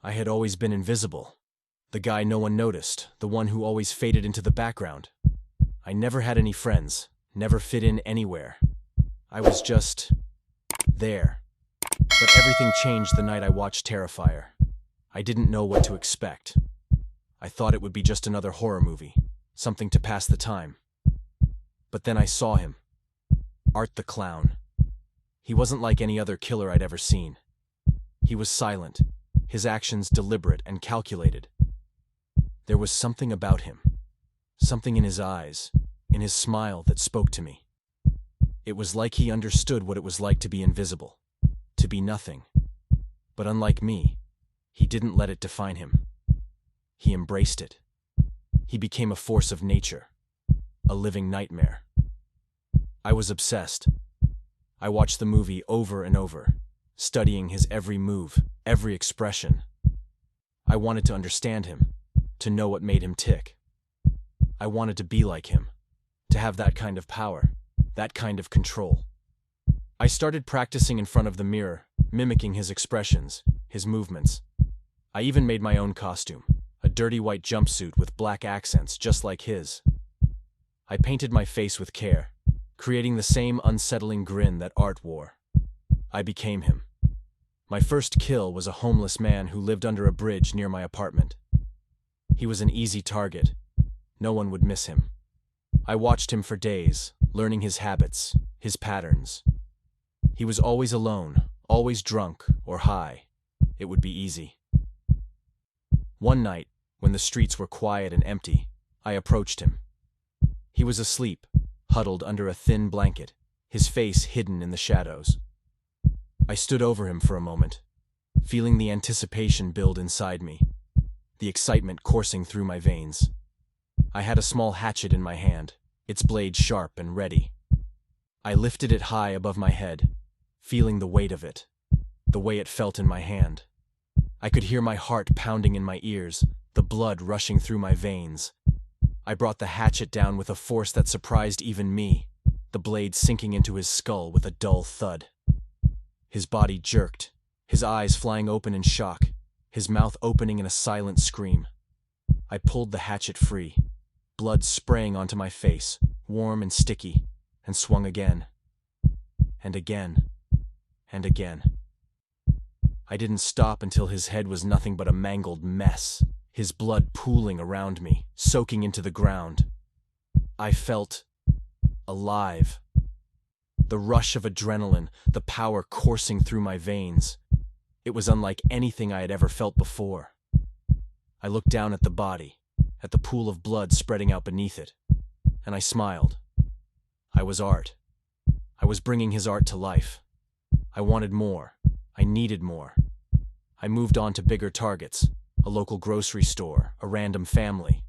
I had always been invisible. The guy no one noticed, the one who always faded into the background. I never had any friends, never fit in anywhere. I was just there. But everything changed the night I watched Terrifier. I didn't know what to expect. I thought it would be just another horror movie, something to pass the time. But then I saw him. Art the Clown. He wasn't like any other killer I'd ever seen. He was silent, his actions deliberate and calculated. There was something about him, something in his eyes, in his smile that spoke to me. It was like he understood what it was like to be invisible, to be nothing. But unlike me, he didn't let it define him. He embraced it. He became a force of nature, a living nightmare. I was obsessed. I watched the movie over and over, studying his every move, every expression. I wanted to understand him, to know what made him tick. I wanted to be like him, to have that kind of power, that kind of control. I started practicing in front of the mirror, mimicking his expressions, his movements. I even made my own costume, a dirty white jumpsuit with black accents just like his. I painted my face with care, creating the same unsettling grin that Art wore. I became him. My first kill was a homeless man who lived under a bridge near my apartment. He was an easy target. No one would miss him. I watched him for days, learning his habits, his patterns. He was always alone, always drunk or high. It would be easy. One night, when the streets were quiet and empty, I approached him. He was asleep, huddled under a thin blanket, his face hidden in the shadows. I stood over him for a moment, feeling the anticipation build inside me, the excitement coursing through my veins. I had a small hatchet in my hand, its blade sharp and ready. I lifted it high above my head, feeling the weight of it, the way it felt in my hand. I could hear my heart pounding in my ears, the blood rushing through my veins. I brought the hatchet down with a force that surprised even me, the blade sinking into his skull with a dull thud. His body jerked, his eyes flying open in shock, his mouth opening in a silent scream. I pulled the hatchet free, blood spraying onto my face, warm and sticky, and swung again, and again, and again. I didn't stop until his head was nothing but a mangled mess, his blood pooling around me, soaking into the ground. I felt alive. The rush of adrenaline, the power coursing through my veins. It was unlike anything I had ever felt before. I looked down at the body, at the pool of blood spreading out beneath it, and I smiled. I was Art. I was bringing his art to life. I wanted more. I needed more. I moved on to bigger targets, a local grocery store, a random family.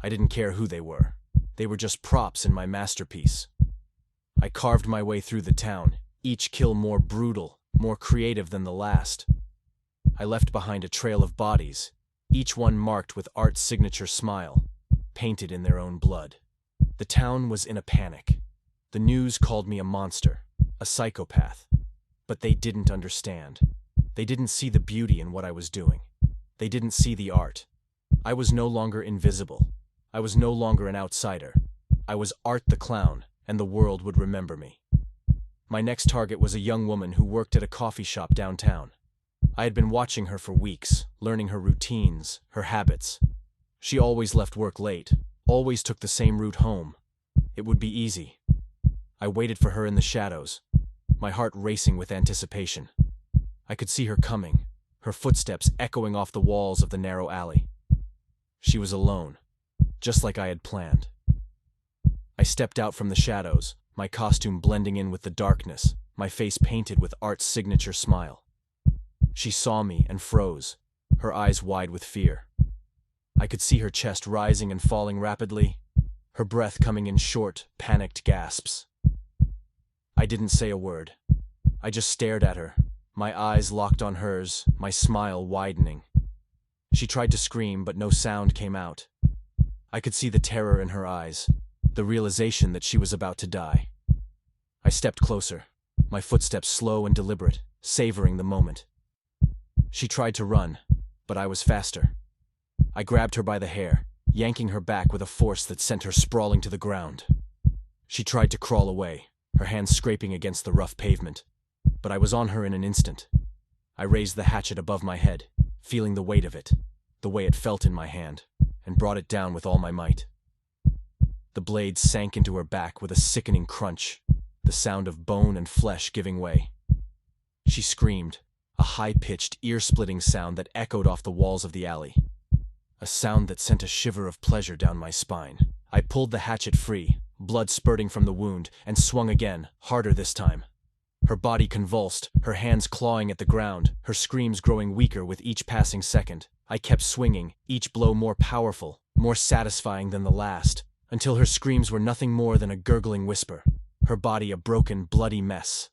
I didn't care who they were. They were just props in my masterpiece. I carved my way through the town, each kill more brutal, more creative than the last. I left behind a trail of bodies, each one marked with Art's signature smile, painted in their own blood. The town was in a panic. The news called me a monster, a psychopath. But they didn't understand. They didn't see the beauty in what I was doing. They didn't see the art. I was no longer invisible. I was no longer an outsider. I was Art the Clown, and the world would remember me. My next target was a young woman who worked at a coffee shop downtown. I had been watching her for weeks, learning her routines, her habits. She always left work late, always took the same route home. It would be easy. I waited for her in the shadows, my heart racing with anticipation. I could see her coming, her footsteps echoing off the walls of the narrow alley. She was alone, just like I had planned. I stepped out from the shadows, my costume blending in with the darkness, my face painted with Art's signature smile. She saw me and froze, her eyes wide with fear. I could see her chest rising and falling rapidly, her breath coming in short, panicked gasps. I didn't say a word. I just stared at her, my eyes locked on hers, my smile widening. She tried to scream, but no sound came out. I could see the terror in her eyes, the realization that she was about to die. I stepped closer, my footsteps slow and deliberate, savoring the moment. She tried to run, but I was faster. I grabbed her by the hair, yanking her back with a force that sent her sprawling to the ground. She tried to crawl away, her hands scraping against the rough pavement, but I was on her in an instant. I raised the hatchet above my head, feeling the weight of it, the way it felt in my hand, and brought it down with all my might. The blade sank into her back with a sickening crunch, the sound of bone and flesh giving way. She screamed, a high-pitched, ear-splitting sound that echoed off the walls of the alley. A sound that sent a shiver of pleasure down my spine. I pulled the hatchet free, blood spurting from the wound, and swung again, harder this time. Her body convulsed, her hands clawing at the ground, her screams growing weaker with each passing second. I kept swinging, each blow more powerful, more satisfying than the last, until her screams were nothing more than a gurgling whisper, her body a broken, bloody mess.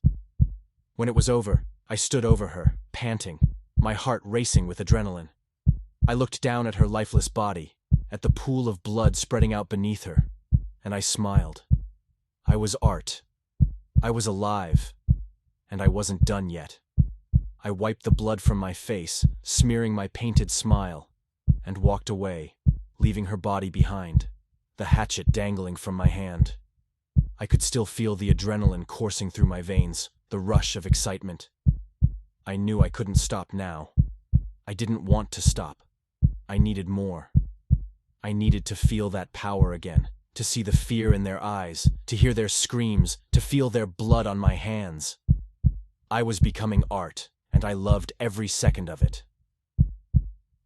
When it was over, I stood over her, panting, my heart racing with adrenaline. I looked down at her lifeless body, at the pool of blood spreading out beneath her, and I smiled. I was art. I was alive. And I wasn't done yet. I wiped the blood from my face, smearing my painted smile, and walked away, leaving her body behind, the hatchet dangling from my hand. I could still feel the adrenaline coursing through my veins, the rush of excitement. I knew I couldn't stop now. I didn't want to stop. I needed more. I needed to feel that power again, to see the fear in their eyes, to hear their screams, to feel their blood on my hands. I was becoming art, and I loved every second of it.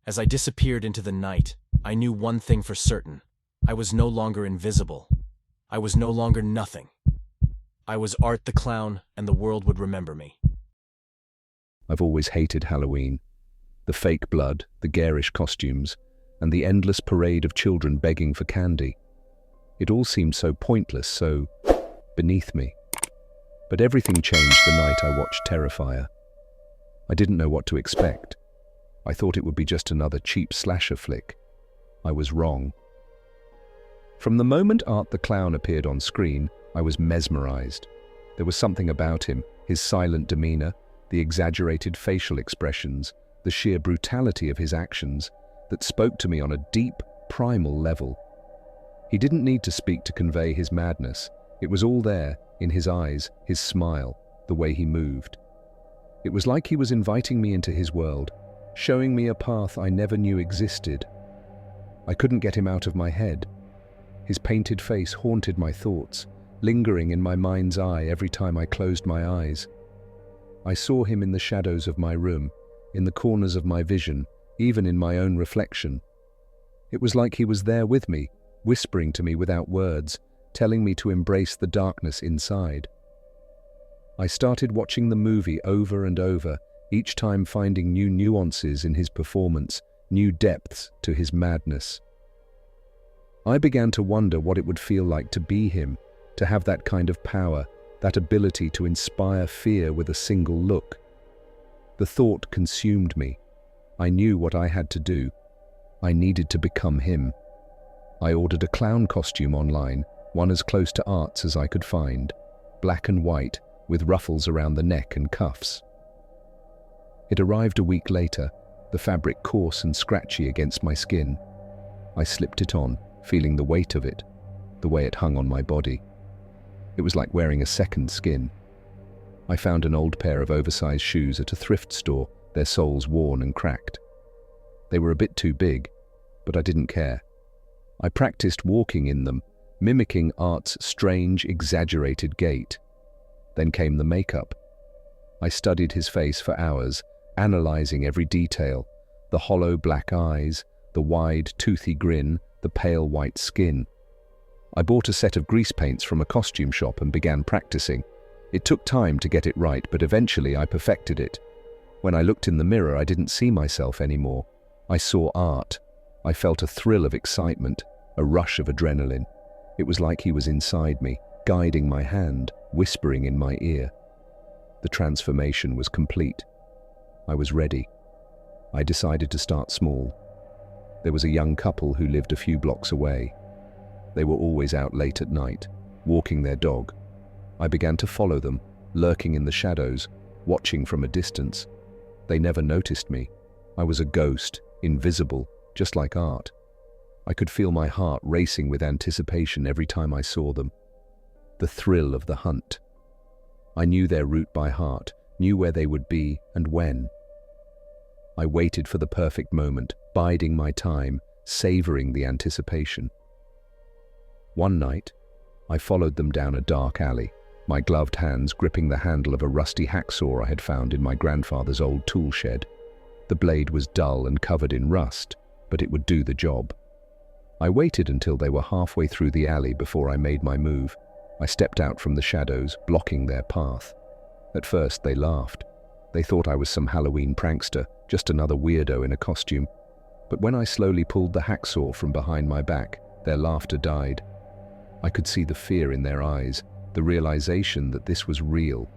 As I disappeared into the night, I knew one thing for certain. I was no longer invisible. I was no longer nothing. I was Art the Clown, and the world would remember me. I've always hated Halloween. The fake blood, the garish costumes, and the endless parade of children begging for candy. It all seemed so pointless, so beneath me. But everything changed the night I watched Terrifier. I didn't know what to expect. I thought it would be just another cheap slasher flick. I was wrong. From the moment Art the Clown appeared on screen, I was mesmerized. There was something about him, his silent demeanor, the exaggerated facial expressions, the sheer brutality of his actions, that spoke to me on a deep, primal level. He didn't need to speak to convey his madness. It was all there, in his eyes, his smile, the way he moved. It was like he was inviting me into his world, showing me a path I never knew existed. I couldn't get him out of my head. His painted face haunted my thoughts, lingering in my mind's eye every time I closed my eyes. I saw him in the shadows of my room, in the corners of my vision, even in my own reflection. It was like he was there with me, whispering to me without words, telling me to embrace the darkness inside. I started watching the movie over and over, each time finding new nuances in his performance, new depths to his madness. I began to wonder what it would feel like to be him, to have that kind of power, that ability to inspire fear with a single look. The thought consumed me. I knew what I had to do. I needed to become him. I ordered a clown costume online, one as close to Art's as I could find, black and white, with ruffles around the neck and cuffs. It arrived a week later, the fabric coarse and scratchy against my skin. I slipped it on, feeling the weight of it, the way it hung on my body. It was like wearing a second skin. I found an old pair of oversized shoes at a thrift store, their soles worn and cracked. They were a bit too big, but I didn't care. I practiced walking in them, mimicking Art's strange, exaggerated gait. Then came the makeup. I studied his face for hours, analyzing every detail, the hollow black eyes, the wide, toothy grin, the pale white skin. I bought a set of grease paints from a costume shop and began practicing. It took time to get it right, but eventually I perfected it. When I looked in the mirror, I didn't see myself anymore. I saw Art. I felt a thrill of excitement, a rush of adrenaline. It was like he was inside me, guiding my hand, whispering in my ear. The transformation was complete. I was ready. I decided to start small. There was a young couple who lived a few blocks away. They were always out late at night, walking their dog. I began to follow them, lurking in the shadows, watching from a distance. They never noticed me. I was a ghost, invisible, just like art. I could feel my heart racing with anticipation every time I saw them. The thrill of the hunt. I knew their route by heart, knew where they would be and when. I waited for the perfect moment, biding my time, savoring the anticipation. One night, I followed them down a dark alley, my gloved hands gripping the handle of a rusty hacksaw I had found in my grandfather's old tool shed. The blade was dull and covered in rust, but it would do the job. I waited until they were halfway through the alley before I made my move. I stepped out from the shadows, blocking their path. At first, they laughed. They thought I was some Halloween prankster, just another weirdo in a costume. But when I slowly pulled the hacksaw from behind my back, their laughter died. I could see the fear in their eyes, the realization that this was real.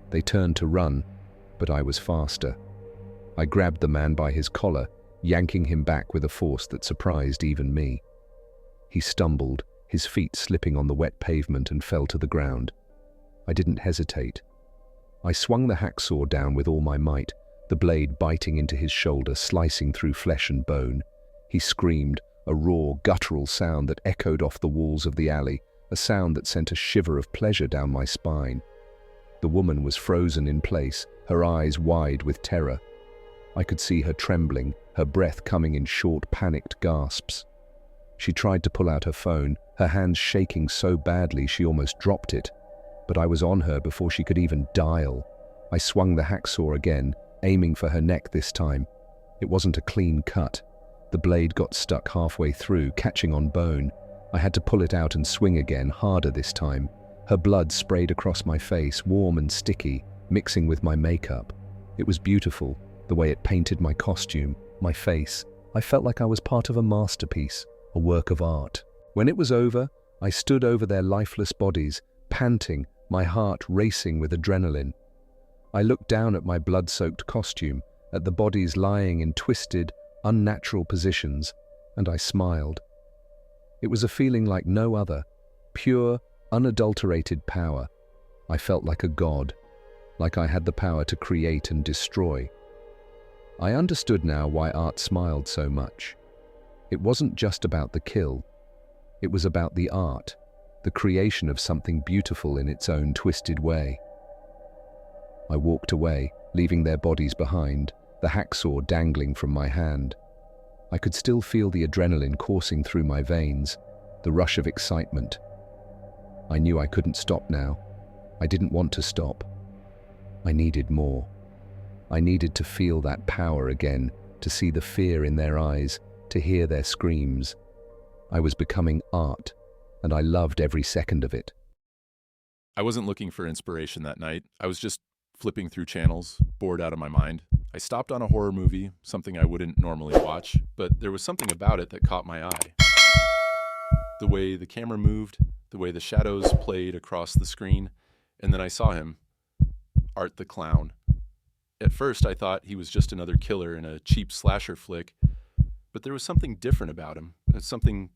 They turned to run, but I was faster. I grabbed the man by his collar, yanking him back with a force that surprised even me. He stumbled, his feet slipping on the wet pavement, and fell to the ground. I didn't hesitate. I swung the hacksaw down with all my might, the blade biting into his shoulder, slicing through flesh and bone. He screamed, a raw, guttural sound that echoed off the walls of the alley, a sound that sent a shiver of pleasure down my spine. The woman was frozen in place, her eyes wide with terror. I could see her trembling, her breath coming in short, panicked gasps. She tried to pull out her phone, her hands shaking so badly she almost dropped it. But I was on her before she could even dial. I swung the hacksaw again, aiming for her neck this time. It wasn't a clean cut. The blade got stuck halfway through, catching on bone. I had to pull it out and swing again, harder this time. Her blood sprayed across my face, warm and sticky, mixing with my makeup. It was beautiful, the way it painted my costume, my face. I felt like I was part of a masterpiece, a work of art. When it was over, I stood over their lifeless bodies, panting, my heart racing with adrenaline. I looked down at my blood-soaked costume, at the bodies lying in twisted, unnatural positions, and I smiled. It was a feeling like no other, pure, unadulterated power. I felt like a god, like I had the power to create and destroy. I understood now why art smiled so much. It wasn't just about the kill. It was about the art, the creation of something beautiful in its own twisted way. I walked away, leaving their bodies behind, the hacksaw dangling from my hand. I could still feel the adrenaline coursing through my veins, the rush of excitement. I knew I couldn't stop now. I didn't want to stop. I needed more. I needed to feel that power again, to see the fear in their eyes, to hear their screams. I was becoming art, and I loved every second of it. I wasn't looking for inspiration that night. I was just flipping through channels, bored out of my mind. I stopped on a horror movie, something I wouldn't normally watch, but there was something about it that caught my eye. The way the camera moved, the way the shadows played across the screen, and then I saw him, Art the Clown. At first, I thought he was just another killer in a cheap slasher flick, but there was something different about him, something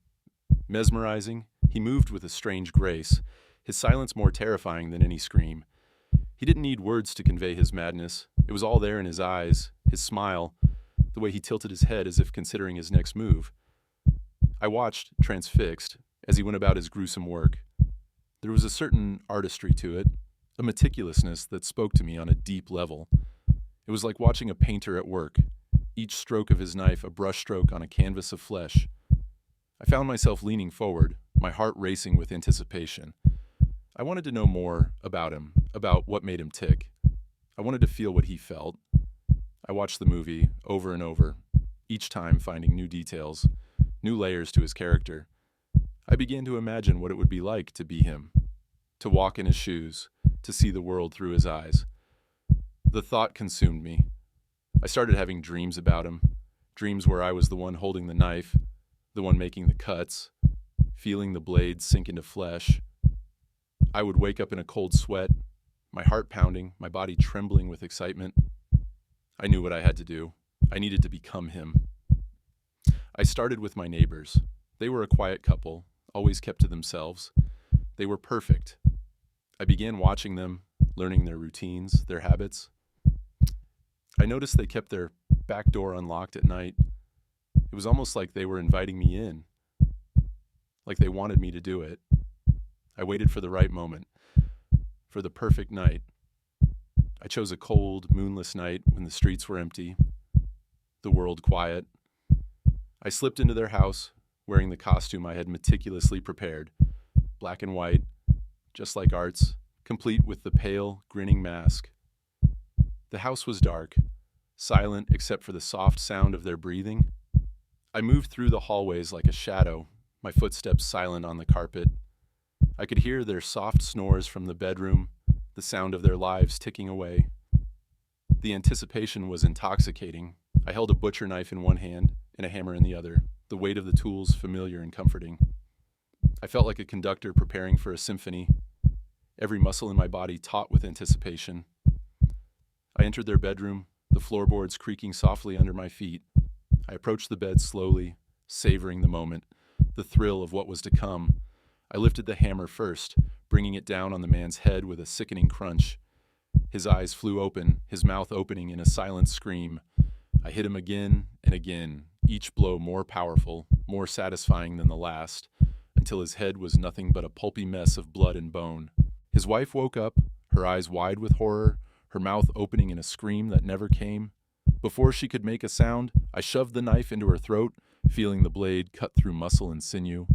mesmerizing. He moved with a strange grace, his silence more terrifying than any scream. He didn't need words to convey his madness. It was all there in his eyes, his smile, the way he tilted his head as if considering his next move. I watched, transfixed, as he went about his gruesome work. There was a certain artistry to it, a meticulousness that spoke to me on a deep level. It was like watching a painter at work, each stroke of his knife a brushstroke on a canvas of flesh. I found myself leaning forward, my heart racing with anticipation. I wanted to know more about him, about what made him tick. I wanted to feel what he felt. I watched the movie over and over, each time finding new details, new layers to his character. I began to imagine what it would be like to be him, to walk in his shoes, to see the world through his eyes. The thought consumed me. I started having dreams about him, dreams where I was the one holding the knife, the one making the cuts, feeling the blades sink into flesh. I would wake up in a cold sweat, my heart pounding, my body trembling with excitement. I knew what I had to do. I needed to become him. I started with my neighbors. They were a quiet couple, always kept to themselves. They were perfect. I began watching them, learning their routines, their habits. I noticed they kept their back door unlocked at night. It was almost like they were inviting me in, like they wanted me to do it. I waited for the right moment, for the perfect night. I chose a cold, moonless night when the streets were empty, the world quiet. I slipped into their house, wearing the costume I had meticulously prepared, black and white, just like Art's, complete with the pale, grinning mask. The house was dark, silent except for the soft sound of their breathing. I moved through the hallways like a shadow, my footsteps silent on the carpet. I could hear their soft snores from the bedroom, the sound of their lives ticking away. The anticipation was intoxicating. I held a butcher knife in one hand and a hammer in the other, the weight of the tools familiar and comforting. I felt like a conductor preparing for a symphony, every muscle in my body taut with anticipation. I entered their bedroom, the floorboards creaking softly under my feet. I approached the bed slowly, savoring the moment, the thrill of what was to come. I lifted the hammer first, bringing it down on the man's head with a sickening crunch. His eyes flew open, his mouth opening in a silent scream. I hit him again and again, each blow more powerful, more satisfying than the last, until his head was nothing but a pulpy mess of blood and bone. His wife woke up, her eyes wide with horror, her mouth opening in a scream that never came. Before she could make a sound, I shoved the knife into her throat, feeling the blade cut through muscle and sinew.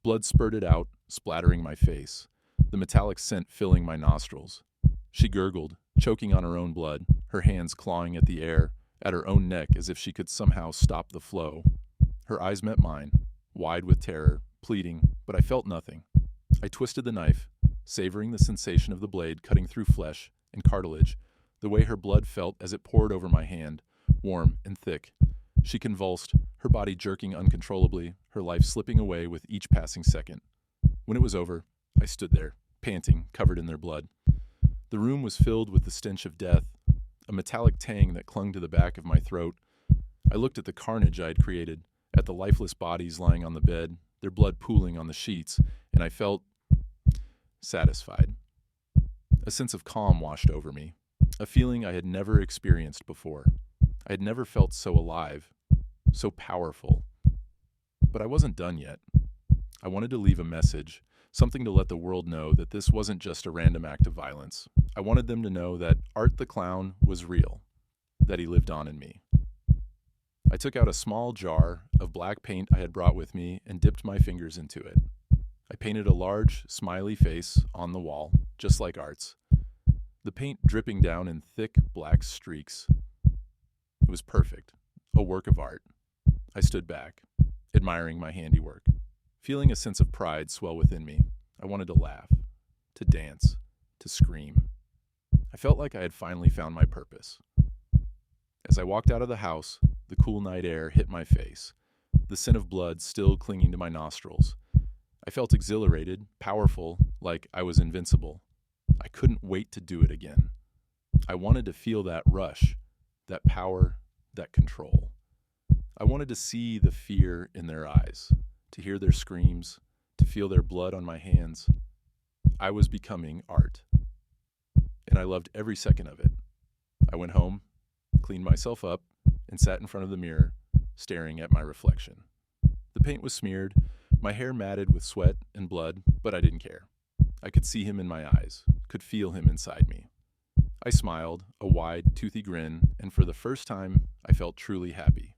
Blood spurted out, splattering my face, the metallic scent filling my nostrils. She gurgled, choking on her own blood, her hands clawing at the air, at her own neck as if she could somehow stop the flow. Her eyes met mine, wide with terror, pleading, but I felt nothing. I twisted the knife, savoring the sensation of the blade cutting through flesh and cartilage, the way her blood felt as it poured over my hand, warm and thick. She convulsed, her body jerking uncontrollably, her life slipping away with each passing second. When it was over, I stood there, panting, covered in their blood. The room was filled with the stench of death, a metallic tang that clung to the back of my throat. I looked at the carnage I had created, at the lifeless bodies lying on the bed, their blood pooling on the sheets, and I felt satisfied. A sense of calm washed over me, a feeling I had never experienced before. I had never felt so alive, so powerful. But I wasn't done yet. I wanted to leave a message, something to let the world know that this wasn't just a random act of violence. I wanted them to know that Art the Clown was real, that he lived on in me. I took out a small jar of black paint I had brought with me and dipped my fingers into it. I painted a large, smiley face on the wall, just like Art's, the paint dripping down in thick, black streaks. It was perfect, a work of art. I stood back, admiring my handiwork, feeling a sense of pride swell within me. I wanted to laugh, to dance, to scream. I felt like I had finally found my purpose. As I walked out of the house, the cool night air hit my face, the scent of blood still clinging to my nostrils. I felt exhilarated, powerful, like I was invincible. I couldn't wait to do it again. I wanted to feel that rush, that power, that control. I wanted to see the fear in their eyes, to hear their screams, to feel their blood on my hands. I was becoming Art, and I loved every second of it. I went home, cleaned myself up, and sat in front of the mirror, staring at my reflection. The paint was smeared, my hair matted with sweat and blood, but I didn't care. I could see him in my eyes, could feel him inside me. I smiled, a wide, toothy grin, and for the first time, I felt truly happy.